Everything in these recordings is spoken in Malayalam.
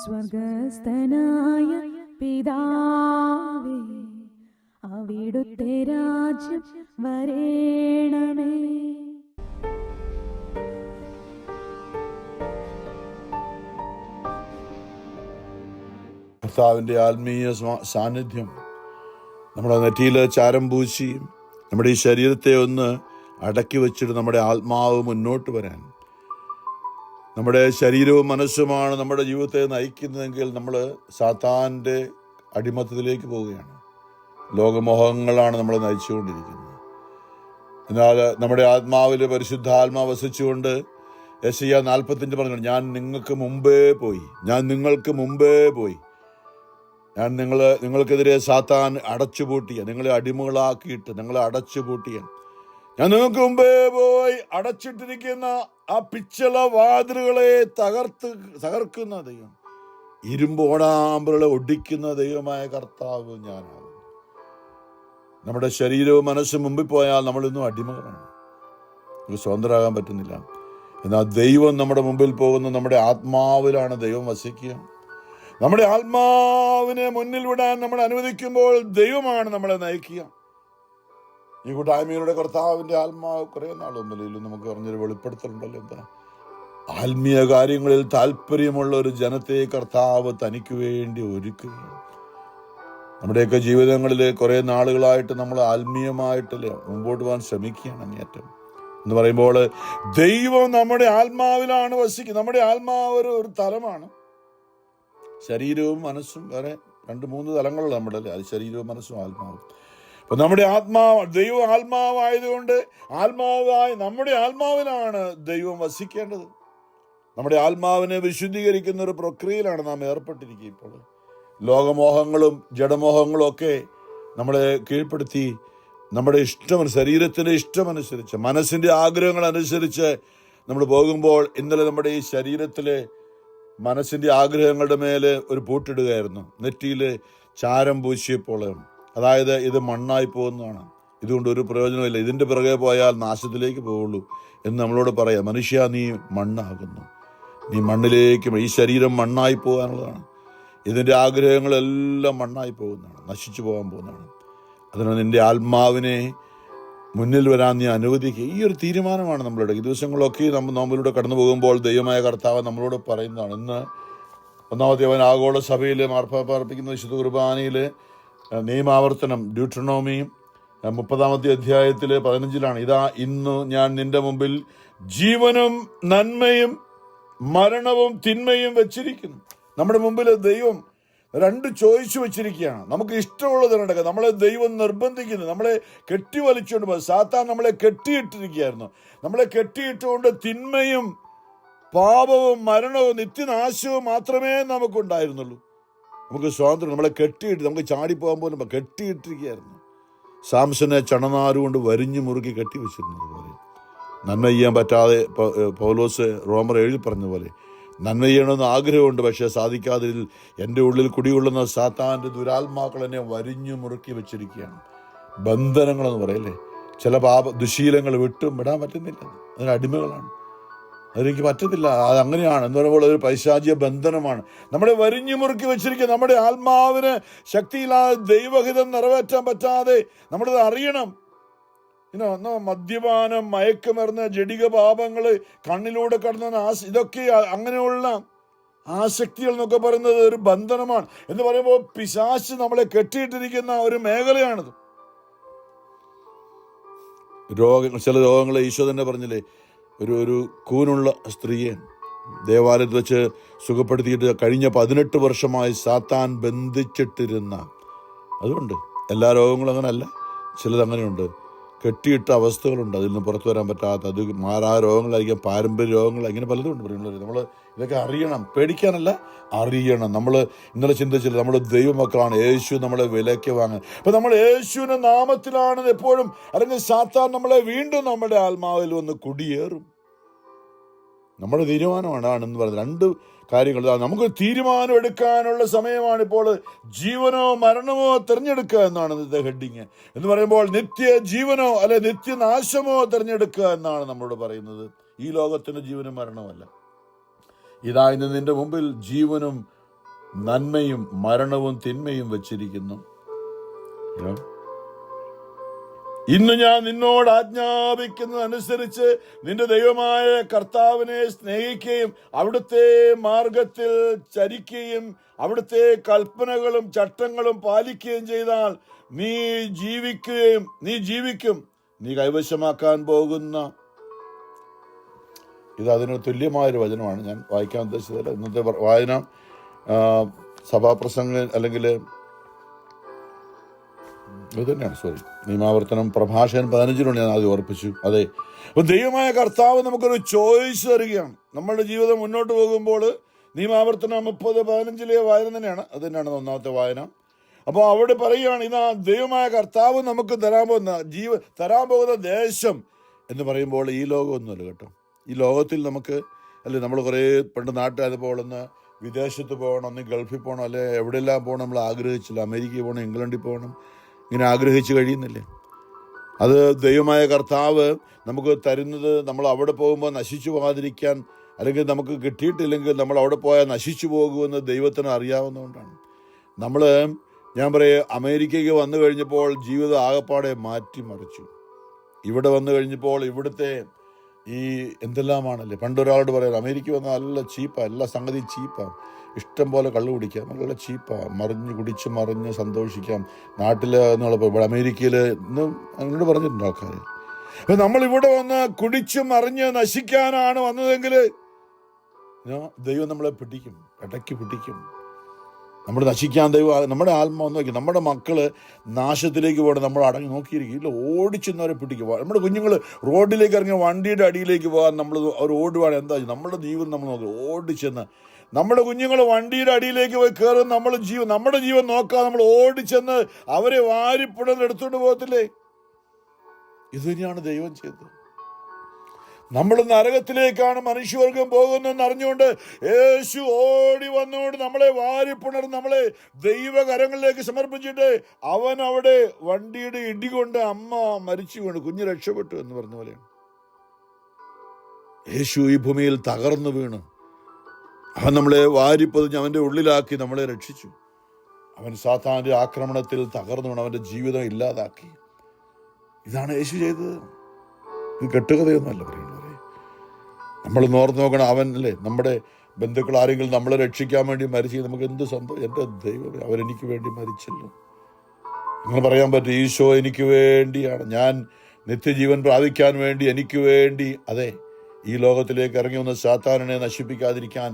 സ്വർഗസ്ഥനായ പിതാവേ, അവിടുത്തെ രാജ്യം വരേണമേ. കർത്താവിൻ്റെ ആത്മീയ സാന്നിധ്യം നമ്മുടെ നെറ്റിയിൽ ചാരം പൂശി നമ്മുടെ ഈ ശരീരത്തെ ഒന്ന് അടക്കി വെച്ചിട്ട് നമ്മുടെ ആത്മാവ് മുന്നോട്ട് വരാൻ, നമ്മുടെ ശരീരവും മനസ്സുമാണ് നമ്മുടെ ജീവിതത്തെ നയിക്കുന്നതെങ്കിൽ നമ്മൾ സാത്താൻ്റെ അടിമത്തത്തിലേക്ക് പോവുകയാണ്. ലോകമോഹങ്ങളാണ് നമ്മളെ നയിച്ചുകൊണ്ടിരിക്കുന്നത്. എന്നാൽ നമ്മുടെ ആത്മാവിൽ പരിശുദ്ധാത്മാവ് വസിച്ചുകൊണ്ട് യെശയ്യാ 45 പറഞ്ഞു, ഞാൻ നിങ്ങൾക്ക് മുമ്പേ പോയി, ഞാൻ നിങ്ങൾക്കെതിരെ സാത്താൻ അടച്ചുപൂട്ടിയ, നിങ്ങളെ അടിമകളാക്കിയിട്ട് നിങ്ങളെ അടച്ചുപൂട്ടിയ, ഞാൻ നിങ്ങൾക്ക് മുമ്പേ പോയി അടച്ചിട്ടിരിക്കുന്ന ആ പിച്ചള വാതിലുകളെ തകർക്കുന്ന ദൈവം, ഇരുമ്പ് ഓടാമ്പലുകളെ ഒടിക്കുന്ന ദൈവമായ കർത്താവ് ഞാനാണ്. നമ്മുടെ ശരീരവും മനസ്സും മുമ്പിൽ പോയാൽ നമ്മളിന്നും അടിമകളാണ്, നമുക്ക് സ്വതന്ത്രരാകാൻ പറ്റുന്നില്ല. എന്നാൽ ദൈവം നമ്മുടെ മുമ്പിൽ പോകുന്ന നമ്മുടെ ആത്മാവിലാണ് ദൈവം വസിക്കുക. നമ്മുടെ ആത്മാവിനെ മുന്നിൽ വിടാൻ നമ്മൾ അനുവദിക്കുമ്പോൾ ദൈവമാണ് നമ്മളെ നയിക്കുക. ഈ കൂട്ടായ്മയുടെ കർത്താവിൻ്റെ ആത്മാവ് കുറേ നാൾ മുമ്പിലും നമുക്ക് പറഞ്ഞൊരു വെളിപ്പെടുത്തലുണ്ടല്ലോ. എന്താ? ആത്മീയ കാര്യങ്ങളിൽ താല്പര്യമുള്ള ഒരു ജനത്തെ കർത്താവ് തനിക്ക് വേണ്ടി ഒരുക്കുകയാണ്. നമ്മുടെയൊക്കെ ജീവിതങ്ങളിൽ കുറേ നാളുകളായിട്ട് നമ്മൾ ആത്മീയമായിട്ടല്ലേ മുമ്പോട്ട് പോകാൻ ശ്രമിക്കുകയാണ് അങ്ങേയറ്റം. എന്ന് പറയുമ്പോൾ ദൈവം നമ്മുടെ ആത്മാവിലാണ് വസിക്കുന്നത്. നമ്മുടെ ആത്മാവ് ഒരു തലമാണ്, ശരീരവും മനസ്സും വേറെ 2-3 തലങ്ങളുള്ള നമ്മുടെ അല്ലേ, അത് ശരീരവും മനസ്സും ആത്മാവും. അപ്പൊ നമ്മുടെ ആത്മാവ് ദൈവം ആത്മാവായതുകൊണ്ട് നമ്മുടെ ആത്മാവിലാണ് ദൈവം വസിക്കേണ്ടത്. നമ്മുടെ ആത്മാവിനെ വിശുദ്ധീകരിക്കുന്ന ഒരു പ്രക്രിയയിലാണ് നാം ഏർപ്പെട്ടിരിക്കുക. ഇപ്പോൾ ലോകമോഹങ്ങളും ജഡമോഹങ്ങളും ഒക്കെ നമ്മളെ കീഴ്പ്പെടുത്തി നമ്മുടെ ശരീരത്തിന്റെ ഇഷ്ടമനുസരിച്ച്, മനസ്സിന്റെ ആഗ്രഹങ്ങൾ അനുസരിച്ച് നമ്മൾ പോകുമ്പോൾ, ഇന്നലെ നമ്മുടെ ഈ ശരീരത്തിലെ മനസ്സിന്റെ ആഗ്രഹങ്ങളുടെ മേലെ ഒരു പൂട്ടിടുകയായിരുന്നു. നെറ്റിയിൽ ചാരം പൂശിയപ്പോൾ, അതായത് ഇത് മണ്ണായി പോകുന്നതാണ്, ഇതുകൊണ്ട് ഒരു പ്രയോജനമില്ല, ഇതിൻ്റെ പിറകെ പോയാൽ നാശത്തിലേക്ക് പോവുള്ളൂ എന്ന് നമ്മളോട് പറയാം. മനുഷ്യ, നീ മണ്ണാകുന്നു, നീ മണ്ണിലേക്ക്, ഈ ശരീരം മണ്ണായി പോകാനുള്ളതാണ്, ഇതിൻ്റെ ആഗ്രഹങ്ങളെല്ലാം മണ്ണായി പോകുന്നതാണ്, നശിച്ചു പോകാൻ പോകുന്നതാണ്. അതിനാൽ നിൻ്റെ ആത്മാവിനെ മുന്നിൽ വരാൻ നീ അനുവദിക്കുക. ഈ ഒരു തീരുമാനമാണ് നമ്മളുടെ ഈ ദിവസങ്ങളൊക്കെ നമ്മളിലൂടെ കടന്നു പോകുമ്പോൾ ദൈവമായ കർത്താവ് നമ്മളോട് പറയുന്നതാണ്. ഇന്ന് 1-ാമത്തെ അവൻ ആഗോള സഭയിൽ മാർപ്പാപ്പ അർപ്പിക്കുന്ന വിശുദ്ധ കുർബാനയിൽ നിയമാവർത്തനം ഡ്യൂട്രോണോമി 30-ാമത്തെ അധ്യായത്തിൽ 15-ലാണ്. ഇതാ, ഇന്ന് ഞാൻ നിന്റെ മുമ്പിൽ ജീവനും നന്മയും മരണവും തിന്മയും വെച്ചിരിക്കുന്നു. നമ്മുടെ മുമ്പിൽ ദൈവം 2 ചോയ്സ് വെച്ചിരിക്കുകയാണ്. നമുക്ക് ഇഷ്ടമുള്ളത് നടക്കുക. നമ്മളെ ദൈവം നിർബന്ധിക്കുന്നു, നമ്മളെ കെട്ടിവലിച്ചുകൊണ്ട് പോകും. സാത്താൻ നമ്മളെ കെട്ടിയിട്ടിരിക്കുകയായിരുന്നു. നമ്മളെ കെട്ടിയിട്ടുകൊണ്ട് തിന്മയും പാപവും മരണവും നിത്യനാശവും മാത്രമേ നമുക്കുണ്ടായിരുന്നുള്ളൂ. നമുക്ക് സ്വാതന്ത്ര്യം, നമ്മളെ കെട്ടിയിട്ട് നമുക്ക് ചാടിപ്പോകാൻ പോലും കെട്ടിയിട്ടിരിക്കുകയായിരുന്നു. സാംസനെ ചണനാരുകൊണ്ട് വരിഞ്ഞു മുറുക്കി കെട്ടിവെച്ചിരുന്നത് പോലെ, നന്മ ചെയ്യാൻ പറ്റാതെ പൗലോസ് റോമർ എഴുതി പറഞ്ഞതുപോലെ, നന്മ ചെയ്യണമെന്ന് ആഗ്രഹമുണ്ട്, പക്ഷെ സാധിക്കാതിൽ എൻ്റെ ഉള്ളിൽ കുടികൊള്ളുന്ന സാത്താൻ്റെ ദുരാത്മാക്കൾ എന്നെ വരിഞ്ഞു മുറുക്കി വെച്ചിരിക്കുകയാണ്. ബന്ധനങ്ങളെന്ന് പറയല്ലേ, ചില ദുശീലങ്ങൾ വിടാൻ പറ്റുന്നില്ല, അതിന് അടിമകളാണ്, അതെനിക്ക് പറ്റത്തില്ല, അതങ്ങനെയാണ് എന്ന് പറയുമ്പോൾ ഒരു പൈശാചിക ബന്ധനമാണ്. നമ്മളെ വരിഞ്ഞു മുറുക്കി വെച്ചിരിക്കുക. നമ്മുടെ ആത്മാവിന് ശക്തിയില്ലാതെ ദൈവഹിതം നിറവേറ്റാൻ പറ്റാതെ നമ്മളത് അറിയണം. മദ്യപാനം, മയക്കുമരുന്ന്, ജഡിക പാപങ്ങൾ, കണ്ണിലൂടെ കടന്ന ഇതൊക്കെ അങ്ങനെയുള്ള ആസക്തികൾ എന്നൊക്കെ പറയുന്നത് ഒരു ബന്ധനമാണ്. എന്ന് പറയുമ്പോൾ പിശാച് നമ്മളെ കെട്ടിയിട്ടിരിക്കുന്ന ഒരു മേഖലയാണിത്. ചില രോഗങ്ങൾ ഈശോ തന്നെ പറഞ്ഞില്ലേ, ഒരു കൂനുള്ള സ്ത്രീയെ ദേവാലയത്തിൽ വെച്ച് സുഖപ്പെടുത്തിയിട്ട് കഴിഞ്ഞ 18 വർഷമായി സാത്താൻ ബന്ധിച്ചിട്ടിരുന്ന. അതുകൊണ്ട് എല്ലാ രോഗങ്ങളും അങ്ങനെയല്ല, ചിലത് അങ്ങനെയുണ്ട്, കെട്ടിയിട്ട അവസ്ഥകളുണ്ട്, അതിൽ നിന്ന് പുറത്തു വരാൻ പറ്റാത്ത, അത് മാറാ രോഗങ്ങളായിരിക്കാം, പാരമ്പര്യ രോഗങ്ങൾ, അങ്ങനെ പലതും ഉണ്ട്. പറയുന്നത് നമ്മൾ ഇതൊക്കെ അറിയണം, പേടിക്കാനല്ല, അറിയണം. നമ്മൾ ഇന്നലെ ചിന്തിച്ചില്ല, നമ്മൾ ദൈവമക്കളാണ്, യേശു നമ്മളെ വിലയ്ക്ക് വാങ്ങാൻ. അപ്പം നമ്മൾ യേശുവിൻ്റെ നാമത്തിലാണ് എപ്പോഴും, അല്ലെങ്കിൽ സാത്താൻ നമ്മളെ വീണ്ടും നമ്മുടെ ആത്മാവിൽ വന്ന് കുടിയേറും. നമ്മുടെ തീരുമാനമാണെന്ന് പറയുന്നത് 2 കാര്യങ്ങൾ. നമുക്ക് തീരുമാനം എടുക്കാനുള്ള സമയമാണിപ്പോൾ. ജീവനോ മരണമോ തിരഞ്ഞെടുക്കുക എന്നാണ് ഇന്നത്തെ ഹെഡിങ്. എന്ന് പറയുമ്പോൾ നിത്യ ജീവനോ അല്ലെ നിത്യനാശമോ തിരഞ്ഞെടുക്കുക എന്നാണ് നമ്മളോട് പറയുന്നത്. ഈ ലോകത്തിൻ്റെ ജീവനും മരണമല്ല. ഇതാ ഇന്ന് നിന്റെ മുമ്പിൽ ജീവനും നന്മയും മരണവും തിന്മയും വച്ചിരിക്കുന്നു. ഇന്ന് ഞാൻ നിന്നോട് ആജ്ഞാപിക്കുന്നതനുസരിച്ച് നിന്റെ ദൈവമായ കർത്താവിനെ സ്നേഹിക്കുകയും അവിടുത്തെ മാർഗത്തിൽ ചരിക്കുകയും അവിടുത്തെ കൽപ്പനകളും ചട്ടങ്ങളും പാലിക്കുകയും ചെയ്താൽ നീ ജീവിക്കും. നീ കൈവശമാക്കാൻ പോകുന്ന, ഇത് അതിന് തുല്യമായൊരു വചനമാണ്. ഞാൻ വായിക്കാൻ ഉദ്ദേശിച്ചത് ഇന്നത്തെ വായന സഭാപ്രസംഗം അല്ലെങ്കിൽ ഇത് തന്നെയാണ്. നിയമാവർത്തനം പ്രഭാഷകൻ 15 ഞാൻ ആദ്യം ഓർപ്പിച്ചു. അതെ, അപ്പൊ ദൈവമായ കർത്താവ് നമുക്കൊരു ചോയ്സ് തരികയാണ്. നമ്മളുടെ ജീവിതം മുന്നോട്ട് പോകുമ്പോൾ നിയമാവർത്തനം 30:15 വായന തന്നെയാണ്. അത് തന്നെയാണ് ഒന്നാമത്തെ വായന. അപ്പോൾ അവിടെ പറയുകയാണ്, ഇതാ ദൈവമായ കർത്താവ് നമുക്ക് തരാൻ പോകുന്ന ദേശം എന്ന് പറയുമ്പോൾ ഈ ലോകമൊന്നുമല്ല കേട്ടോ. ഈ ലോകത്തിൽ നമുക്ക് നമ്മൾ കുറേ പണ്ട് നാട്ടായപ്പോൾ ഒന്ന് വിദേശത്ത് പോകണം, ഒന്ന് ഗൾഫിൽ പോകണം, അല്ലെ എവിടെയെല്ലാം പോകണം നമ്മൾ ആഗ്രഹിച്ചില്ല. അമേരിക്കയിൽ പോകണം, ഇംഗ്ലണ്ടിൽ പോകണം, ഇങ്ങനെ ആഗ്രഹിച്ച് കഴിയുന്നില്ലേ. അത് ദൈവമായ കർത്താവ് നമുക്ക് തരുന്നത് നമ്മൾ അവിടെ പോകുമ്പോൾ നശിച്ചു പോകാതിരിക്കാൻ, അല്ലെങ്കിൽ നമുക്ക് കിട്ടിയിട്ടില്ലെങ്കിൽ നമ്മൾ അവിടെ പോയാൽ നശിച്ചു പോകുമെന്ന് ദൈവത്തിന് അറിയാവുന്നതുകൊണ്ടാണ്. ഞാൻ പറയാം, അമേരിക്കയ്ക്ക് വന്നു കഴിഞ്ഞപ്പോൾ ജീവിതം ആകപ്പാടെ മാറ്റിമറിച്ചു. ഇവിടെ വന്നു കഴിഞ്ഞപ്പോൾ ഇവിടുത്തെ ഈ എന്തെല്ലാമാണല്ലേ. പണ്ടൊരാളോട് പറയാം, അമേരിക്ക വന്നാൽ നല്ല ചീപ്പാണ്, എല്ലാ സംഗതി ചീപ്പാണ്, ഇഷ്ടം പോലെ കള്ളു കുടിക്കാം, നല്ല ചീപ്പാണ്, കുടിച്ച് സന്തോഷിക്കാം. നാട്ടിൽ ഇവിടെ അമേരിക്കയിൽ ഇന്ന് അങ്ങോട്ട് പറഞ്ഞിട്ടുണ്ട് ആൾക്കാർ. അപ്പം നമ്മളിവിടെ വന്ന് കുടിച്ച് മറിഞ്ഞ് നശിക്കാനാണ് വന്നതെങ്കിൽ ദൈവം നമ്മളെ പിടിക്കും, ഇടയ്ക്ക് പിടിക്കും. നമ്മൾ നശിക്കാൻ ദൈവം നമ്മുടെ ആത്മാവ് നോക്കി. നമ്മുടെ മക്കള് നാശത്തിലേക്ക് പോകണം, നമ്മൾ അടങ്ങി നോക്കിയിരിക്കും. ഇല്ല, ഓടിച്ചെന്നവരെ പിടിക്കുക. നമ്മുടെ കുഞ്ഞുങ്ങൾ റോഡിലേക്ക് ഇറങ്ങി വണ്ടിയുടെ അടിയിലേക്ക് പോകാൻ നമ്മൾ അവർ ഓടുവാണ്. എന്താ നമ്മുടെ ജീവൻ നമ്മൾ നോക്കുക, ഓടിച്ചെന്ന് നമ്മുടെ കുഞ്ഞുങ്ങൾ വണ്ടിയുടെ അടിയിലേക്ക് പോയി കയറും. നമ്മുടെ ജീവൻ നോക്കാതെ നമ്മൾ ഓടിച്ചെന്ന് അവരെ വാരിപ്പുടന്ന് എടുത്തുകൊണ്ട് പോകത്തില്ലേ? ഇത് തന്നെയാണ് ദൈവം ചെയ്തത്. നമ്മൾ നരകത്തിലേക്കാണ് മനുഷ്യവർഗം പോകുന്നതെന്ന് അറിഞ്ഞുകൊണ്ട് യേശു ഓടി വന്നുകൊണ്ട് നമ്മളെ വാരിപ്പുണർന്ന് നമ്മളെ ദൈവകരങ്ങളിലേക്ക് സമർപ്പിച്ചിട്ട് അവൻ അവിടെ വണ്ടിയുടെ ഇടികൊണ്ട് അമ്മ മരിച്ചുകൊണ്ട് കുഞ്ഞ് രക്ഷപ്പെട്ടു എന്ന് പറഞ്ഞ പോലെയാണ്. യേശു ഈ ഭൂമിയിൽ തകർന്നു വീണു. അവൻ നമ്മളെ വാരിപ്പൊതിഞ്ഞ് അവൻ്റെ ഉള്ളിലാക്കി നമ്മളെ രക്ഷിച്ചു. അവൻ സാത്താന്റെ ആക്രമണത്തിൽ തകർന്നു വീണ് അവൻ്റെ ജീവിതം ഇല്ലാതാക്കി. ഇതാണ് യേശു ചെയ്തത്. ഇത് കെട്ടുകഥയൊന്നുമല്ല പറയുന്നവരെ. നമ്മൾ നോർത്ത് നോക്കണം. അവനല്ലേ നമ്മുടെ ബന്ധുക്കൾ ആരെങ്കിലും നമ്മളെ രക്ഷിക്കാൻ വേണ്ടി മരിച്ചു, നമുക്ക് എന്ത് സന്തോഷം. എൻ്റെ ദൈവം, അവരെനിക്ക് വേണ്ടി മരിച്ചല്ലോ. അങ്ങനെ പറയാൻ പറ്റും, ഈശോ എനിക്ക് വേണ്ടിയാണ്, ഞാൻ നിത്യജീവൻ പ്രാപിക്കാൻ വേണ്ടി എനിക്ക് വേണ്ടി. അതെ, ഈ ലോകത്തിലേക്ക് ഇറങ്ങി വന്ന് സാത്താനെ നശിപ്പിക്കാതിരിക്കാൻ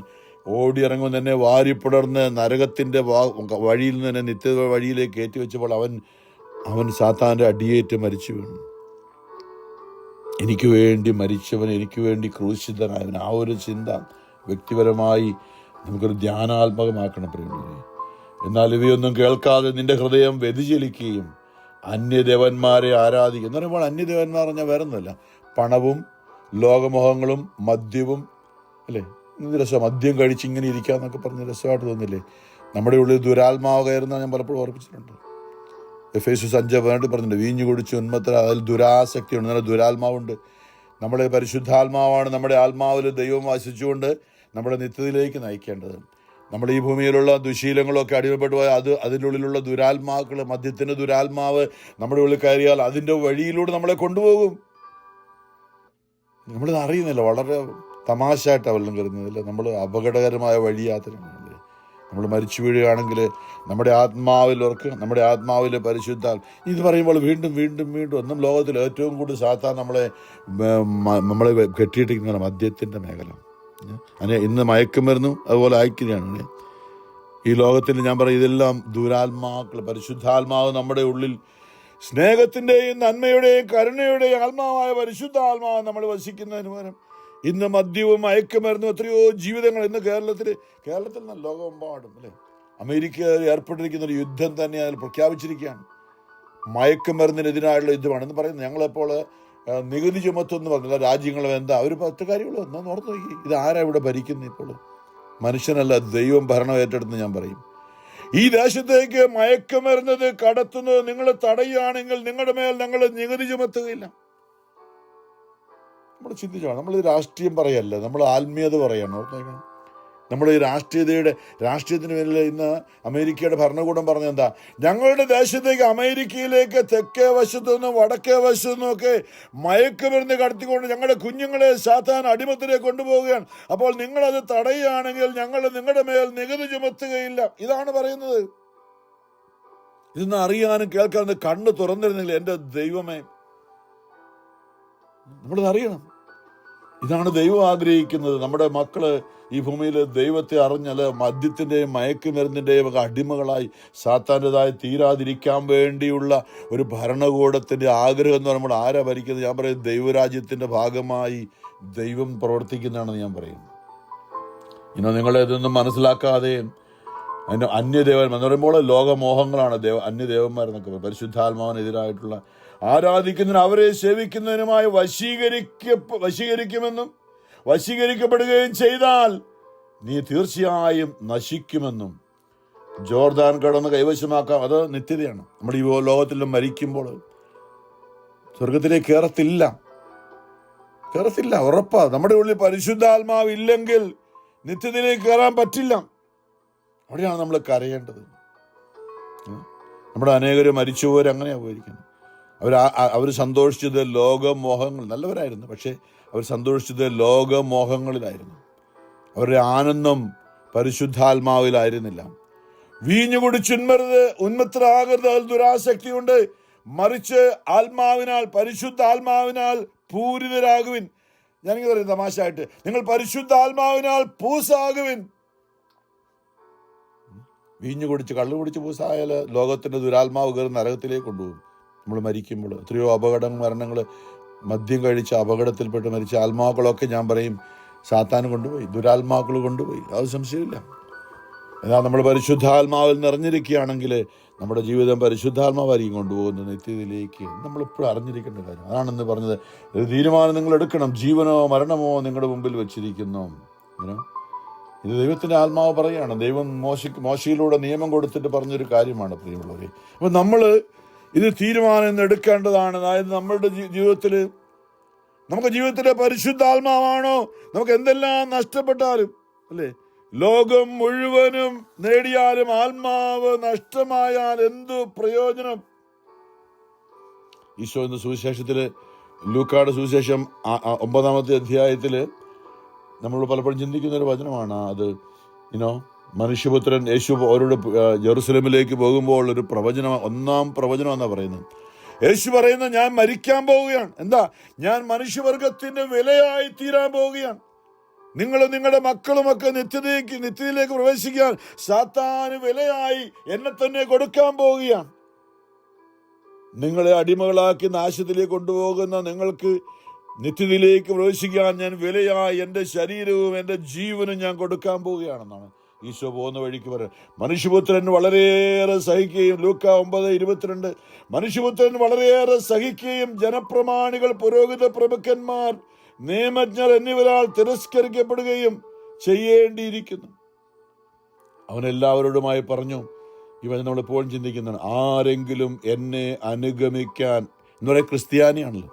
ഓടി ഇറങ്ങുന്ന എന്നെ വാരിപ്പുടർന്ന് നരകത്തിൻ്റെ വഴിയിൽ നിന്ന് എന്നെ നിത്യ വഴിയിലേക്ക് കയറ്റി വെച്ചപ്പോൾ അവൻ സാത്താൻ്റെ അടിയേറ്റ് മരിച്ചു വീണു. എനിക്ക് വേണ്ടി മരിച്ചവൻ, എനിക്ക് വേണ്ടി ക്രൂശിതനായവൻ. ആ ഒരു ചിന്ത വ്യക്തിപരമായി നമുക്കൊരു ധ്യാനാത്മകമാക്കണം പ്രിയമുള്ളവരെ. എന്നാൽ ഇവയൊന്നും കേൾക്കാതെ നിന്റെ ഹൃദയം വ്യതിചലിക്കുകയും അന്യദേവന്മാരെ ആരാധിക്കും എന്ന് പറയുമ്പോൾ, അന്യദേവന്മാർ പറഞ്ഞാൽ വേറൊന്നുമല്ല, പണവും ലോകമോഹങ്ങളും മദ്യവും അല്ലേ. എന്ത് രസം, മദ്യം കഴിച്ചിങ്ങനെ ഇരിക്കാന്നൊക്കെ പറഞ്ഞ് രസമായിട്ട് തോന്നില്ലേ? നമ്മുടെ ഉള്ളിൽ ദുരാത്മാവ് കയറുന്ന ഞാൻ പലപ്പോഴും ഓർപ്പിച്ചിട്ടുണ്ട്. എഫേസ്യർ 5:18 പറഞ്ഞിട്ടുണ്ട്, വീഞ്ഞു കുടിച്ച് ഉന്മത്തര, അതിൽ ദുരാസക്തിയുണ്ട്, നല്ല ദുരാത്മാവുണ്ട്. നമ്മുടെ പരിശുദ്ധാത്മാവാണ് നമ്മുടെ ആത്മാവിൽ ദൈവം വസിച്ചുകൊണ്ട് നമ്മുടെ നിത്യതയിലേക്ക് നയിക്കേണ്ടത്. നമ്മുടെ ഈ ഭൂമിയിലുള്ള ദുശീലങ്ങളൊക്കെ അടിമപ്പെട്ടു പോയാൽ അതിൻ്റെ ഉള്ളിലുള്ള ദുരാത്മാക്കൾ, മദ്യത്തിൻ്റെ ദുരാത്മാവ് നമ്മുടെ ഉള്ളിൽ കയറിയാൽ അതിൻ്റെ വഴിയിലൂടെ നമ്മളെ കൊണ്ടുപോകും. നമ്മളിത് അറിയുന്നില്ല, വളരെ തമാശയായിട്ടാണ് വെള്ളം കയറുന്നതില്ല. നമ്മൾ അപകടകരമായ വഴി യാത്രയാണ്. നമ്മൾ മരിച്ചു വീഴുകയാണെങ്കിൽ നമ്മുടെ ആത്മാവിൽ പരിശുദ്ധാൽ ഇത് പറയുമ്പോൾ വീണ്ടും വീണ്ടും വീണ്ടും ഒന്നും ലോകത്തിൽ ഏറ്റവും കൂടുതൽ സാധാരണ നമ്മളെ കെട്ടിയിട്ടിരിക്കുന്ന മദ്യത്തിൻ്റെ മേഖല. ഇന്ന് മയക്കുമരുന്നും അതുപോലെ അയക്കുകയാണ്. ഈ ലോകത്തിൽ ഞാൻ പറയും, ഇതെല്ലാം ദുരാത്മാക്കൾ. പരിശുദ്ധാത്മാവ് നമ്മുടെ ഉള്ളിൽ സ്നേഹത്തിൻ്റെയും നന്മയുടെയും കരുണയുടെയും ആത്മാവായ പരിശുദ്ധാത്മാവ് നമ്മൾ വസിക്കുന്നതിന് പകരം ഇന്ന് മദ്യവും മയക്കുമരുന്നും എത്രയോ ജീവിതങ്ങൾ ഇന്ന് കേരളത്തിൽ നിന്ന് ലോകമെമ്പാടും അല്ലേ. അമേരിക്ക ഏർപ്പെട്ടിരിക്കുന്ന ഒരു യുദ്ധം തന്നെ അതിൽ പ്രഖ്യാപിച്ചിരിക്കുകയാണ്. മയക്കുമരുന്നിനെതിരായുള്ള യുദ്ധമാണ് എന്ന് പറയുന്നത്. ഞങ്ങളെപ്പോൾ നികുതി ചുമത്തുമെന്ന് പറഞ്ഞില്ല, രാജ്യങ്ങളും എന്താ ഒരു 10 കാര്യങ്ങളോ ഒന്ന് ഓർത്ത് നോക്കി. ഇത് ആരാ ഇവിടെ ഭരിക്കുന്നത് ഇപ്പോൾ? മനുഷ്യനല്ല, ദൈവം ഭരണം ഏറ്റെടുത്ത് ഞാൻ പറയും. ഈ ദേശത്തേക്ക് മയക്കുമരുന്നത് കടത്തുന്നത് നിങ്ങൾ തടയുകയാണെങ്കിൽ നിങ്ങളുടെ മേൽ ഞങ്ങൾ നികുതി ചുമത്തുകയില്ല. നമ്മൾ ചിന്തിച്ചോ, നമ്മൾ രാഷ്ട്രീയം പറയല്ല, നമ്മൾ ആത്മീയത പറയാണ്. നമ്മൾ ഈ രാഷ്ട്രീയത്തിന് പേരിൽ ഇന്ന് അമേരിക്കയുടെ ഭരണകൂടം പറഞ്ഞ എന്താ, ഞങ്ങളുടെ ദേശത്തേക്ക് അമേരിക്കയിലേക്ക് തെക്കേ വശത്തു നിന്നും വടക്കേ വശത്തു നിന്നുമൊക്കെ മയക്കുമരുന്ന് കടത്തിക്കൊണ്ട് ഞങ്ങളുടെ കുഞ്ഞുങ്ങളെ സാത്താൻ അടിമത്തിലേക്ക് കൊണ്ടുപോവുകയാണ്. അപ്പോൾ നിങ്ങളത് തടയുകയാണെങ്കിൽ ഞങ്ങൾ നിങ്ങളുടെ മേൽ നികുതി ചുമത്തുകയില്ല. ഇതാണ് പറയുന്നത്. ഇതൊന്ന് അറിയാനും കേൾക്കാനും കണ്ണ് തുറന്നിരുന്നില്ല. എൻ്റെ ദൈവമേ, നമ്മളത് അറിയണം. ഇതാണ് ദൈവം ആഗ്രഹിക്കുന്നത്. നമ്മുടെ മക്കള് ഈ ഭൂമിയിൽ ദൈവത്തെ അറിഞ്ഞാൽ മദ്യത്തിൻ്റെയും മയക്കുമരുന്നിൻ്റെയും ഒക്കെ അടിമകളായി സാത്താൻ്റെതായി തീരാതിരിക്കാൻ വേണ്ടിയുള്ള ഒരു ഭരണകൂടത്തിൻ്റെ ആഗ്രഹം എന്ന് പറയുമ്പോൾ ആരാ ഭരിക്കുന്നത്? ഞാൻ പറയും ദൈവരാജ്യത്തിൻ്റെ ഭാഗമായി ദൈവം പ്രവർത്തിക്കുന്നതാണെന്ന് ഞാൻ പറയും. നിങ്ങളിതൊന്നും മനസ്സിലാക്കാതെ അതിൻ്റെ അന്യദേവൻ എന്ന് പറയുമ്പോൾ ലോകമോഹങ്ങളാണ് അന്യദേവന്മാരെന്നൊക്കെ പറയും. പരിശുദ്ധാത്മാവിനെതിരായിട്ടുള്ള ആരാധിക്കുന്നതിന് അവരെ സേവിക്കുന്നതിനുമായി വശീകരിക്കുമെന്നും വശീകരിക്കപ്പെടുകയും ചെയ്താൽ നീ തീർച്ചയായും നശിക്കുമെന്നും. ജോർദാൻ കടന്ന് കൈവശമാക്കാം, അത് നിത്യതയാണ്. നമ്മൾ ഈ ലോകത്തിൽ മരിക്കുമ്പോൾ സ്വർഗത്തിലേക്ക് കയറത്തില്ല, ഉറപ്പാ. നമ്മുടെ ഉള്ളിൽ പരിശുദ്ധാത്മാവ് ഇല്ലെങ്കിൽ നിത്യതയിലേക്ക് കയറാൻ പറ്റില്ല. അവിടെയാണ് നമ്മൾ കരയേണ്ടത്. നമ്മുടെ അനേകരും മരിച്ചുപോരങ്ങനെയാണ് പോയിരിക്കുന്നത്. അവർ സന്തോഷിച്ചത് ലോകമോഹങ്ങൾ, നല്ലവരായിരുന്നു, പക്ഷേ അവർ സന്തോഷിച്ചത് ലോകമോഹങ്ങളിലായിരുന്നു. അവരുടെ ആനന്ദം പരിശുദ്ധാത്മാവിലായിരുന്നില്ല. വീഞ്ഞു കുടിച്ചുന്മരുത്, ഉന്മത്തരാകരുത്, അതിൽ ദുരാസക്തി ഉണ്ട്. മറിച്ച് ആത്മാവിനാൽ, പരിശുദ്ധാത്മാവിനാൽ പൂരിതരാകുവിൻ. ഞാനിങ്ങനെ പറയും തമാശയായിട്ട്, നിങ്ങൾ പരിശുദ്ധാത്മാവിനാൽ പൂസാകുവിൻ. വീഞ്ഞു കുടിച്ച് കള്ളു കുടിച്ച് പൂസായാൽ ലോകത്തിൻ്റെ ദുരാത്മാവ് കയറി നരകത്തിലേക്ക് കൊണ്ടുപോകും. നമ്മൾ മരിക്കുമ്പോൾ എത്രയോ മരണങ്ങൾ, മദ്യം കഴിച്ച് അപകടത്തിൽപ്പെട്ട് മരിച്ച ആത്മാക്കളൊക്കെ ഞാൻ പറയും സാത്താൻ കൊണ്ടുപോയി, ദുരാത്മാക്കൾ കൊണ്ടുപോയി, അത് സംശയമില്ല. എന്നാൽ നമ്മൾ പരിശുദ്ധാത്മാവിൽ നിറഞ്ഞിരിക്കുകയാണെങ്കിൽ നമ്മുടെ ജീവിതം പരിശുദ്ധാത്മാവായിരിക്കും കൊണ്ടുപോകുന്നത് നിത്യതയിലേക്ക്. നമ്മളിപ്പോഴും അറിഞ്ഞിരിക്കേണ്ട കാര്യം അതാണെന്ന് പറഞ്ഞത്. ഒരു തീരുമാനം നിങ്ങൾ എടുക്കണം. ജീവനോ മരണമോ നിങ്ങളുടെ മുമ്പിൽ വെച്ചിരിക്കുന്നു. ഇത് ദൈവത്തിൻ്റെ ആത്മാവ് പറയുകയാണ്. ദൈവം മോശയിലൂടെ നിയമം കൊടുത്തിട്ട് പറഞ്ഞൊരു കാര്യമാണ് പ്രിയമുള്ളവരെ. അപ്പോൾ നമ്മൾ ഇത് തീരുമാനം എടുക്കേണ്ടതാണ്. അതായത് നമ്മളുടെ ജീവിതത്തിൽ, നമുക്ക് ജീവിതത്തിലെ പരിശുദ്ധാത്മാവാണോ? നമുക്ക് എന്തെല്ലാം നഷ്ടപ്പെട്ടാലും, അല്ലേ, ലോകം മുഴുവനും നേടിയാലും ആത്മാവ് നഷ്ടമായാൽ എന്തു പ്രയോജനം? ഈശോ എന്ന സുവിശേഷത്തിൽ, ലൂക്കായുടെ സുവിശേഷം 9-ാമത്തെ അധ്യായത്തിൽ നമ്മൾ പലപ്പോഴും ചിന്തിക്കുന്ന ഒരു വചനമാണ് അത്. മനുഷ്യപുത്രൻ യേശു അവരോട് ജെറുസലേമിലേക്ക് പോകുമ്പോൾ ഒരു പ്രവചനം, 1-ാം പ്രവചനം എന്നാണ് പറയുന്നത്. യേശു പറയുന്നത്, ഞാൻ മരിക്കാൻ പോവുകയാണ്. എന്താ? ഞാൻ മനുഷ്യവർഗത്തിന്റെ വിലയായി തീരാൻ പോവുകയാണ്. നിങ്ങളും നിങ്ങളുടെ മക്കളുമൊക്കെ നിത്യതയിലേക്ക് പ്രവേശിക്കാൻ സാത്താന് വിലയായി എന്നെ തന്നെ കൊടുക്കാൻ പോവുകയാണ്. നിങ്ങളെ അടിമകളാക്കി നാശത്തിലേക്ക് കൊണ്ടുപോകുന്ന നിങ്ങൾക്ക് നിത്യതയിലേക്ക് പ്രവേശിക്കാൻ ഞാൻ വിലയായി എൻ്റെ ശരീരവും എൻ്റെ ജീവനും ഞാൻ കൊടുക്കാൻ പോവുകയാണെന്നാണ് ഈശോ പോകുന്ന വഴിക്ക് പറയുന്നത്. മനുഷ്യപുത്രൻ വളരെയേറെ സഹിക്കുകയും, ലൂക്കാ 9:22, മനുഷ്യപുത്രൻ വളരെയേറെ സഹിക്കുകയും ജനപ്രമാണികൾ, പുരോഹിത പ്രമുഖന്മാർ, നിയമജ്ഞർ എന്നിവരാൽ തിരസ്കരിക്കപ്പെടുകയും ചെയ്യേണ്ടിയിരിക്കുന്നു. അവനെല്ലാവരോടുമായി പറഞ്ഞു, ഇവൻ നമ്മളിപ്പോഴും ചിന്തിക്കുന്നതാണ്, ആരെങ്കിലും എന്നെ അനുഗമിക്കാൻ എന്ന് പറയുന്നത് ക്രിസ്ത്യാനിയാണല്ലോ.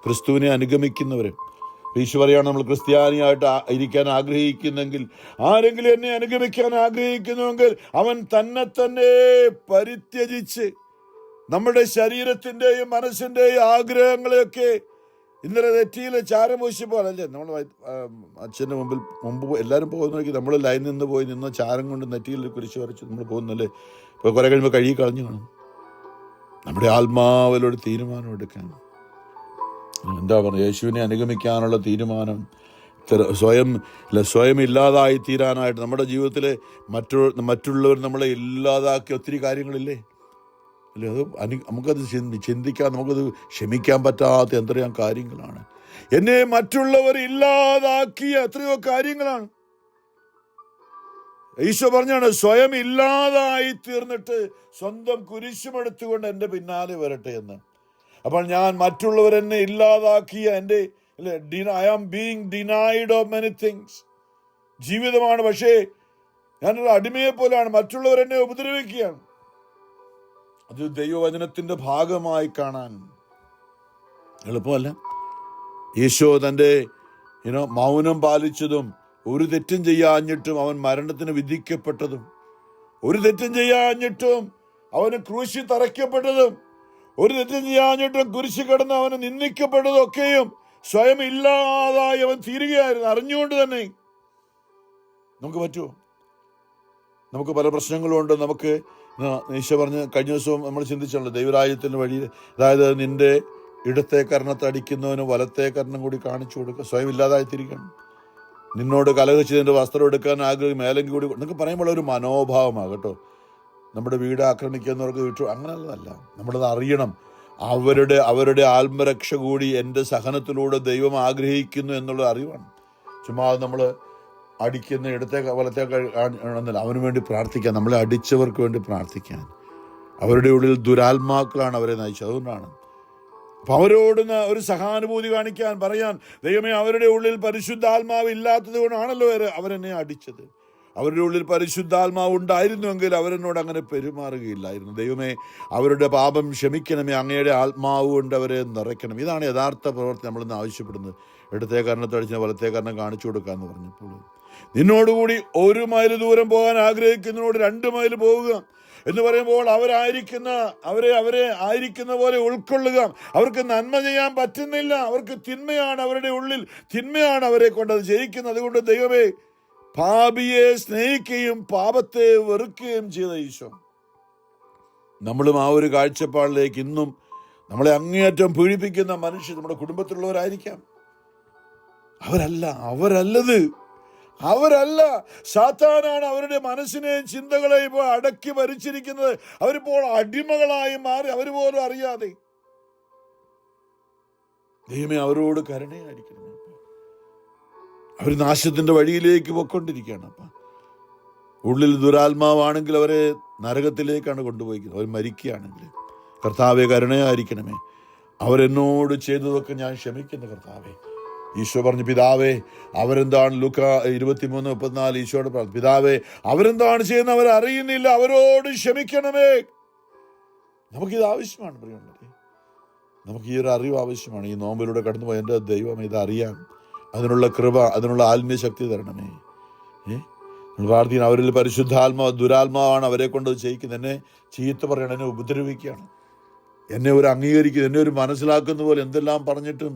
ക്രിസ്തുവിനെ അനുഗമിക്കുന്നവർ. ഈശോ പറയാണ്, നമ്മൾ ക്രിസ്ത്യാനിയായിട്ട് ഇരിക്കാൻ ആഗ്രഹിക്കുന്നെങ്കിൽ, ആരെങ്കിലും എന്നെ അനുഗമിക്കാൻ ആഗ്രഹിക്കുന്നുവെങ്കിൽ അവൻ തന്നെ പരിത്യജിച്ച് നമ്മുടെ ശരീരത്തിൻ്റെയും മനസ്സിൻ്റെയും ആഗ്രഹങ്ങളെയൊക്കെ, ഇന്നലെ നെറ്റിയിൽ ചാരം പൂശിപ്പോൾ അല്ലേ നമ്മൾ അച്ഛൻ്റെ മുമ്പ് എല്ലാവരും പോകുന്നവർക്ക് നമ്മൾ ലൈൻ നിന്ന് ചാരം കൊണ്ട് നെറ്റിയിൽ കുരിശ് വരച്ച് നമ്മൾ പോകുന്നല്ലേ. ഇപ്പോൾ കുറെ കഴിയുമ്പോൾ കഴുകി കളഞ്ഞു കാണും. നമ്മുടെ ആത്മാവിലൊരു തീരുമാനം എടുക്കാൻ, എന്താ പറയുക, യേശുവിനെ അനുഗമിക്കാനുള്ള തീരുമാനം, സ്വയം ഇല്ലാതായി തീരാനായിട്ട് നമ്മുടെ ജീവിതത്തിൽ മറ്റുള്ളവർ നമ്മളെ ഇല്ലാതാക്കിയ ഒത്തിരി കാര്യങ്ങളില്ലേ, അല്ലേ? അത് നമുക്കത് ചിന്തിക്കാൻ, നമുക്കത് ക്ഷമിക്കാൻ പറ്റാത്ത എത്രയോ കാര്യങ്ങളാണ്. എന്നെ മറ്റുള്ളവർ ഇല്ലാതാക്കിയ എത്രയോ കാര്യങ്ങളാണ്. ഈശോ പറഞ്ഞാണ്, സ്വയം ഇല്ലാതായി തീർന്നിട്ട് സ്വന്തം കുരിശുമെടുത്തുകൊണ്ട് എൻ്റെ പിന്നാലെ വരട്ടെ എന്ന്. അപ്പോൾ ഞാൻ മറ്റുള്ളവരെന്നെ ഇല്ലാതാക്കിയ എൻ്റെ I am being denied of many things ജീവിതമാണ്. പക്ഷേ ഞാനൊരു അടിമയെ പോലെയാണ്, മറ്റുള്ളവരെന്നെ ഉപദ്രവിക്കുകയാണ്. അത് ദൈവവചനത്തിൻ്റെ ഭാഗമായി കാണാൻ എളുപ്പമല്ല. ഈശോ തൻ്റെ മൗനം പാലിച്ചതും ഒരു തെറ്റും ചെയ്യാഞ്ഞിട്ടും അവൻ മരണത്തിന് വിധിക്കപ്പെട്ടതും, ഒരു തെറ്റും ചെയ്യാഞ്ഞിട്ടും അവന് ക്രൂശിൽ തറയ്ക്കപ്പെട്ടതും, ഒരു തെറ്റും ചെയ്യാഞ്ഞിട്ടും കുരിശിൽ കിടന്ന് അവന് നിന്ദിക്കപ്പെട്ടതും ഒക്കെയും സ്വയം ഇല്ലാതായി അവൻ തീരുകയായിരുന്നു. അറിഞ്ഞുകൊണ്ട് തന്നെ. നമുക്ക് പറ്റുമോ? നമുക്ക് പല പ്രശ്നങ്ങളുണ്ട്. നമുക്ക് ഈശോ പറഞ്ഞ് കഴിഞ്ഞ ദിവസവും നമ്മൾ ചിന്തിച്ചുള്ളൂ, ദൈവരാജ്യത്തിൻ്റെ വഴിയിൽ, അതായത് നിന്റെ ഇടത്തെ കർണത്തെ അടിക്കുന്നവന് വലത്തെ കർണം കൂടി കാണിച്ചു കൊടുക്കുക. സ്വയം ഇല്ലാതായി തിരിക്കണം. നിന്നോട് കലഹിച്ച് നിന്റെ വസ്ത്രം എടുക്കാൻ ആഗ്രഹം മേലെങ്കിൽ കൂടി എന്നൊക്കെ പറയുമ്പോൾ ഒരു മനോഭാവമാണ് കേട്ടോ. നമ്മുടെ വീട് ആക്രമിക്കുന്നവർക്ക് വിട്ടു അങ്ങനെയുള്ളതല്ല. നമ്മളത് അറിയണം. അവരുടെ ആത്മരക്ഷ കൂടി എൻ്റെ സഹനത്തിലൂടെ ദൈവം ആഗ്രഹിക്കുന്നു എന്നുള്ള അറിവാണ്. ചുമ്മാ നമ്മൾ അടിക്കുന്ന ഇടത്തെ വലത്തെ എന്നല്ല, അവന് വേണ്ടി പ്രാർത്ഥിക്കാൻ, നമ്മളെ അടിച്ചവർക്ക് വേണ്ടി പ്രാർത്ഥിക്കാൻ. അവരുടെ ഉള്ളിൽ ദുരാത്മാക്കളാണ് അവരെ നയിച്ചത്. അതുകൊണ്ടാണ് അപ്പം അവരോട് ഒരു സഹാനുഭൂതി കാണിക്കാൻ, പറയാൻ, ദൈവമേ അവരുടെ ഉള്ളിൽ പരിശുദ്ധാത്മാവ് ഇല്ലാത്തത് കൊണ്ടാണല്ലോ അവരെന്നെ അടിച്ചത്. അവരുടെ ഉള്ളിൽ പരിശുദ്ധാത്മാവ് ഉണ്ടായിരുന്നുവെങ്കിൽ അവരെന്നോട് അങ്ങനെ പെരുമാറുകയില്ലായിരുന്നു. ദൈവമേ അവരുടെ പാപം ക്ഷമിക്കണമേ, അങ്ങയുടെ ആത്മാവ് കൊണ്ട് അവരെ നിറയ്ക്കണം. ഇതാണ് യഥാർത്ഥ പ്രവൃത്തി നമ്മളിന്ന് ആവശ്യപ്പെടുന്നത്. ഇടത്തെ കർണത്തടിച്ച് വലത്തെ കർണം കാണിച്ചു കൊടുക്കാമെന്ന് പറഞ്ഞപ്പോൾ, നിന്നോടുകൂടി 1 മൈൽ ദൂരം പോകാൻ ആഗ്രഹിക്കുന്നതിനോട് 2 മൈൽ പോവുക എന്ന് പറയുമ്പോൾ അവരെ ആയിരിക്കുന്ന പോലെ ഉൾക്കൊള്ളുക. അവർക്ക് നന്മ ചെയ്യാൻ പറ്റുന്നില്ല. അവർക്ക് തിന്മയാണ്, അവരുടെ ഉള്ളിൽ തിന്മയാണ് അവരെ കൊണ്ടത് ജയിക്കുന്നത്. അതുകൊണ്ട് ദൈവമേ, പാപിയെ സ്നേഹിക്കുകയും പാപത്തെ വെറുക്കുകയും ചെയ്ത ഈശോ, നമ്മളും ആ ഒരു കാഴ്ചപ്പാടിലേക്ക് ഇന്നും നമ്മളെ അങ്ങേയറ്റം പീഡിപ്പിക്കുന്ന മനുഷ്യർ നമ്മുടെ കുടുംബത്തിലുള്ളവരായിരിക്കാം. അവരല്ല സാത്താനാണ് അവരുടെ മനസ്സിനെയും ചിന്തകളെയും ഇപ്പോൾ അടക്കി ഭരിച്ചിരിക്കുന്നത്. അവരിപ്പോൾ അടിമകളായി മാറി, അവർ പോലും അറിയാതെ. ദൈവമേ അവരോട് കരുണയായിരിക്കണം. അവർ നാശത്തിന്റെ വഴിയിലേക്ക് പോയിക്കൊണ്ടിരിക്കുകയാണ്. അപ്പം ഉള്ളിൽ ദുരാത്മാവാണെങ്കിൽ അവരെ നരകത്തിലേക്കാണ് കൊണ്ടുപോയിരിക്കുന്നത്. അവർ മരിക്കുകയാണെങ്കിൽ, കർത്താവെ കരുണയായിരിക്കണമേ, അവരെന്നോട് ചെയ്തതൊക്കെ ഞാൻ ക്ഷമിക്കുന്നു കർത്താവെ. ഈശോ പറഞ്ഞു, പിതാവേ അവരെന്താണ്, ലൂക്ക 23:34 ഈശോയോട് പറഞ്ഞു, പിതാവേ അവരെന്താണ് ചെയ്യുന്നത് അവരറിയുന്നില്ല, അവരോട് ക്ഷമിക്കണമേ. നമുക്കിത് ആവശ്യമാണ് പ്രിയമുള്ളവരെ. നമുക്ക് ഈ ഒരു അറിവ് ആവശ്യമാണ്. ഈ നോമ്പിലൂടെ കടന്നുപോയി എൻ്റെ ദൈവം ഇതറിയാൻ അതിനുള്ള കൃപ, അതിനുള്ള ആത്മീയ ശക്തി തരണമേ. പ്രാർത്ഥിക്കണം. അവരിൽ പരിശുദ്ധാത്മാവ്, ദുരാത്മാവാണ് അവരെ കൊണ്ട് ചെയ്യിക്കുന്നത്. എന്നെ ചീത്ത പറയണം, എന്നെ ഉപദ്രവിക്കുകയാണ്, എന്നെ ഒരു അംഗീകരിക്കുന്നു, എന്നെ ഒരു മനസ്സിലാക്കുന്ന പോലെ എന്തെല്ലാം പറഞ്ഞിട്ടും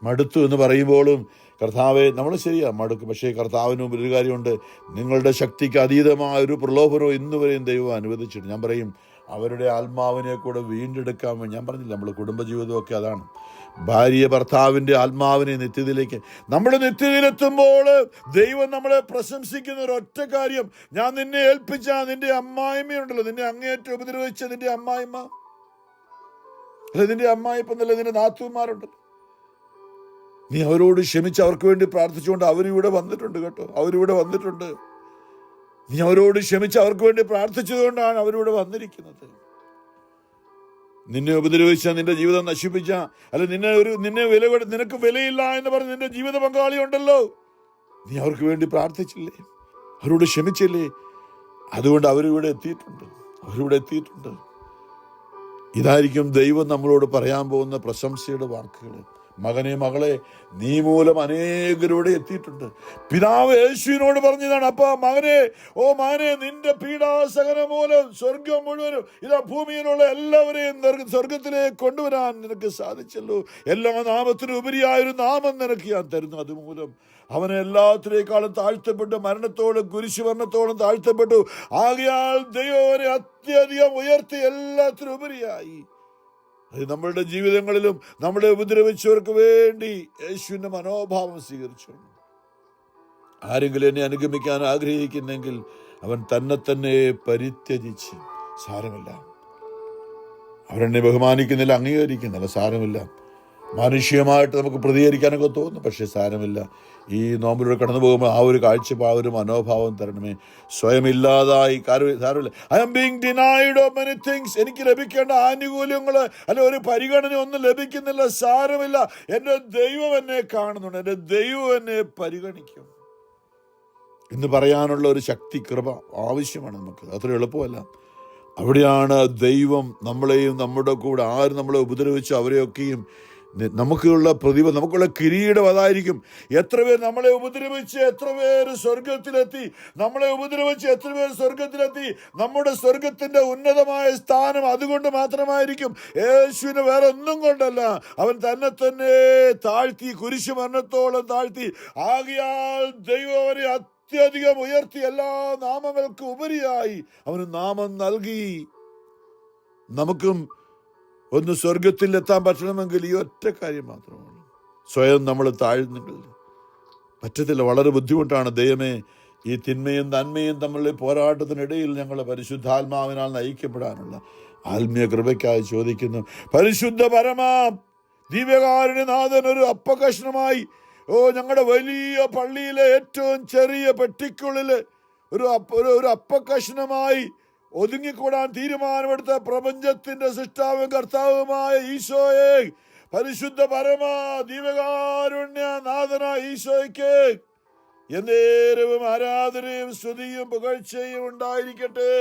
മടുത്തു എന്ന് പറയുമ്പോഴും, കർത്താവെ നമ്മൾ ശരിയാണ് മടുക്കും. പക്ഷേ കർത്താവിന് മുമ്പിൽ ഒരു കാര്യമുണ്ട്, നിങ്ങളുടെ ശക്തിക്ക് അതീതമായ ഒരു പ്രലോഭനവും ഇന്നുവരെയും ദൈവം അനുവദിച്ചിട്ട്. ഞാൻ പറയും, അവരുടെ ആത്മാവിനെ കൂടെ വീണ്ടെടുക്കാൻ വേണ്ടി. ഞാൻ പറഞ്ഞില്ല, നമ്മൾ കുടുംബജീവിതമൊക്കെ അതാണ്. ഭാര്യ ഭർത്താവിൻ്റെ ആത്മാവിനെ നിത്യതയിലേക്ക്, നമ്മൾ നിത്യതയിലെത്തുമ്പോൾ ദൈവം നമ്മളെ പ്രശംസിക്കുന്ന ഒരൊറ്റ കാര്യം, ഞാൻ നിന്നെ ഏൽപ്പിച്ച നിന്റെ അമ്മായിമ്മയുണ്ടല്ലോ, നിന്നെ അങ്ങേയറ്റം ഉപദ്രവിച്ച നിന്റെ അമ്മായിമ്മ, അല്ല നിന്റെ അമ്മായിപ്പന്നല്ല, നിന്റെ നാത്തൂന്മാരുണ്ടല്ലോ, നീ അവരോട് ക്ഷമിച്ച് അവർക്ക് വേണ്ടി പ്രാർത്ഥിച്ചുകൊണ്ട് അവരിവിടെ വന്നിട്ടുണ്ട് കേട്ടോ. അവരിവിടെ വന്നിട്ടുണ്ട്. നീ അവരോട് ക്ഷമിച്ച് അവർക്ക് വേണ്ടി പ്രാർത്ഥിച്ചതുകൊണ്ടാണ് അവരിവിടെ വന്നിരിക്കുന്നത്. നിന്നെ ഉപദ്രവിച്ച, നിന്റെ ജീവിതം നശിപ്പിച്ച, അല്ല നിനക്ക് വിലയില്ല എന്ന് പറഞ്ഞ് നിന്റെ ജീവിത പങ്കാളി ഉണ്ടല്ലോ, നീ അവർക്ക് വേണ്ടി പ്രാർത്ഥിച്ചില്ലേ, അവരോട് ക്ഷമിച്ചില്ലേ? അതുകൊണ്ട് അവരിവിടെ എത്തിയിട്ടുണ്ട്. ഇതായിരിക്കും ദൈവം നമ്മളോട് പറയാൻ പോകുന്ന പ്രശംസയുടെ വാക്കുകൾ. മകനെ, മകളെ, നീ മൂലം അനേകരോടെ എത്തിയിട്ടുണ്ട്. പിതാവ് യേശുവിനോട് പറഞ്ഞതാണ്, അപ്പ മകനെ, ഓ മകനെ, നിന്റെ പീഡാസഹനം മൂലം സ്വർഗം മുഴുവനും ഇതാ ഭൂമിയിലുള്ള എല്ലാവരെയും സ്വർഗത്തിലേക്ക് കൊണ്ടുവരാൻ നിനക്ക് സാധിച്ചല്ലോ. എല്ലാ നാമത്തിനും ഉപരിയായൊരു നാമം നിനക്ക് ഞാൻ തരുന്നു. അതുമൂലം അവനെ എല്ലാത്തിനേക്കാളും താഴ്ത്തപ്പെട്ടു, മരണത്തോടും കുരിശുമരണത്തോടും താഴ്ത്തപ്പെട്ടു. ആകയാൽ ദൈവനെ അത്യധികം ഉയർത്തി എല്ലാത്തിനും ഉപരിയായി. അത് നമ്മളുടെ ജീവിതങ്ങളിലും നമ്മളെ ഉപദ്രവിച്ചവർക്ക് വേണ്ടി യേശുവിൻ്റെ മനോഭാവം സ്വീകരിച്ചു. ആരെങ്കിലും എന്നെ അനുഗമിക്കാൻ ആഗ്രഹിക്കുന്നെങ്കിൽ അവൻ തന്നെ പരിത്യജിച്ച്, സാരമില്ല, അവരെന്നെ ബഹുമാനിക്കുന്നില്ല, അംഗീകരിക്കുന്നില്ല, സാരമില്ല. മാനുഷികമായിട്ട് നമുക്ക് പ്രതികരിക്കാനൊക്കെ തോന്നും, പക്ഷേ സാരമില്ല. ഈ നോമ്പിലൂടെ കടന്നു പോകുമ്പോൾ ആ ഒരു കാഴ്ചപ്പാട്, ഒരു മനോഭാവം തരണമേ. സ്വയം ഇല്ലാതായി സാരമില്ല. I am being denied of many things. എനിക്ക് ലഭിക്കേണ്ട ആനുകൂല്യങ്ങൾ അല്ല ഒരു പരിഗണന ഒന്നും ലഭിക്കുന്നില്ല, സാരമില്ല. എൻ്റെ ദൈവം എന്നെ കാണുന്നുണ്ട്, എൻ്റെ ദൈവം എന്നെ പരിഗണിക്കും എന്ന് പറയാനുള്ള ഒരു ശക്തി, കൃപ ആവശ്യമാണ് നമുക്ക്. അത്ര എളുപ്പമല്ല. അവിടെയാണ് ദൈവം നമ്മളെയും നമ്മുടെ കൂടെ ആര് നമ്മളെ ഉപദ്രവിച്ചു അവരെയൊക്കെയും നമുക്കുള്ള പ്രതിഫലം, നമുക്കുള്ള കിരീടം അതായിരിക്കും. എത്ര പേർ നമ്മളെ ഉപദ്രവിച്ച് എത്ര പേര് സ്വർഗത്തിലെത്തി, നമ്മളെ ഉപദ്രവിച്ച് എത്ര പേർ സ്വർഗത്തിലെത്തി. നമ്മുടെ സ്വർഗത്തിന്റെ ഉന്നതമായ സ്ഥാനം അതുകൊണ്ട് മാത്രമായിരിക്കും. യേശുവിന് വേറെ ഒന്നും കൊണ്ടല്ല. അവൻ തന്നെ താഴ്ത്തി, കുരിശു മരണത്തോളം താഴ്ത്തി. ആകയാൽ ദൈവം അവനെ അത്യധികം ഉയർത്തി, എല്ലാ നാമങ്ങൾക്കും ഉപരിയായി അവന് നാമം നൽകി. നമുക്കും ഒന്ന് സ്വർഗത്തിൽ എത്താൻ പറ്റണമെങ്കിൽ ഈ ഒറ്റ കാര്യം മാത്രമാണ്. സ്വയം നമ്മൾ താഴ്ന്നെങ്കിൽ പറ്റത്തില്ല. വളരെ ബുദ്ധിമുട്ടാണ്. ദൈവമേ, ഈ തിന്മയും നന്മയും തമ്മിലുള്ള പോരാട്ടത്തിനിടയിൽ ഞങ്ങൾ പരിശുദ്ധാത്മാവിനാൽ നയിക്കപ്പെടാനുള്ള ആത്മീയ കൃപയ്ക്കായി ചോദിക്കുന്നു. പരിശുദ്ധ പരമാ ദിവ്യകാരുണ്യനാഥൻ ഒരു അപ്പകഷ്ണമായി ഞങ്ങളുടെ വലിയ പള്ളിയിലെ ഏറ്റവും ചെറിയ പെട്ടിക്കുള്ളിൽ ഒരു അപ്പകഷ്ണമായി ഒതുങ്ങിക്കൂടാൻ തീരുമാനമെടുത്ത പ്രപഞ്ചത്തിന്റെ സൃഷ്ടാവും കർത്താവുമായ ഈശോയെ, പരിശുദ്ധ പരമാ ദിവ്യകാരുണ്യനാഥനായ ഈശോയ്ക്ക് എന്നേരവും ആരാധനയും സ്തുതിയും പുകഴ്ചയും ഉണ്ടായിരിക്കട്ടെ.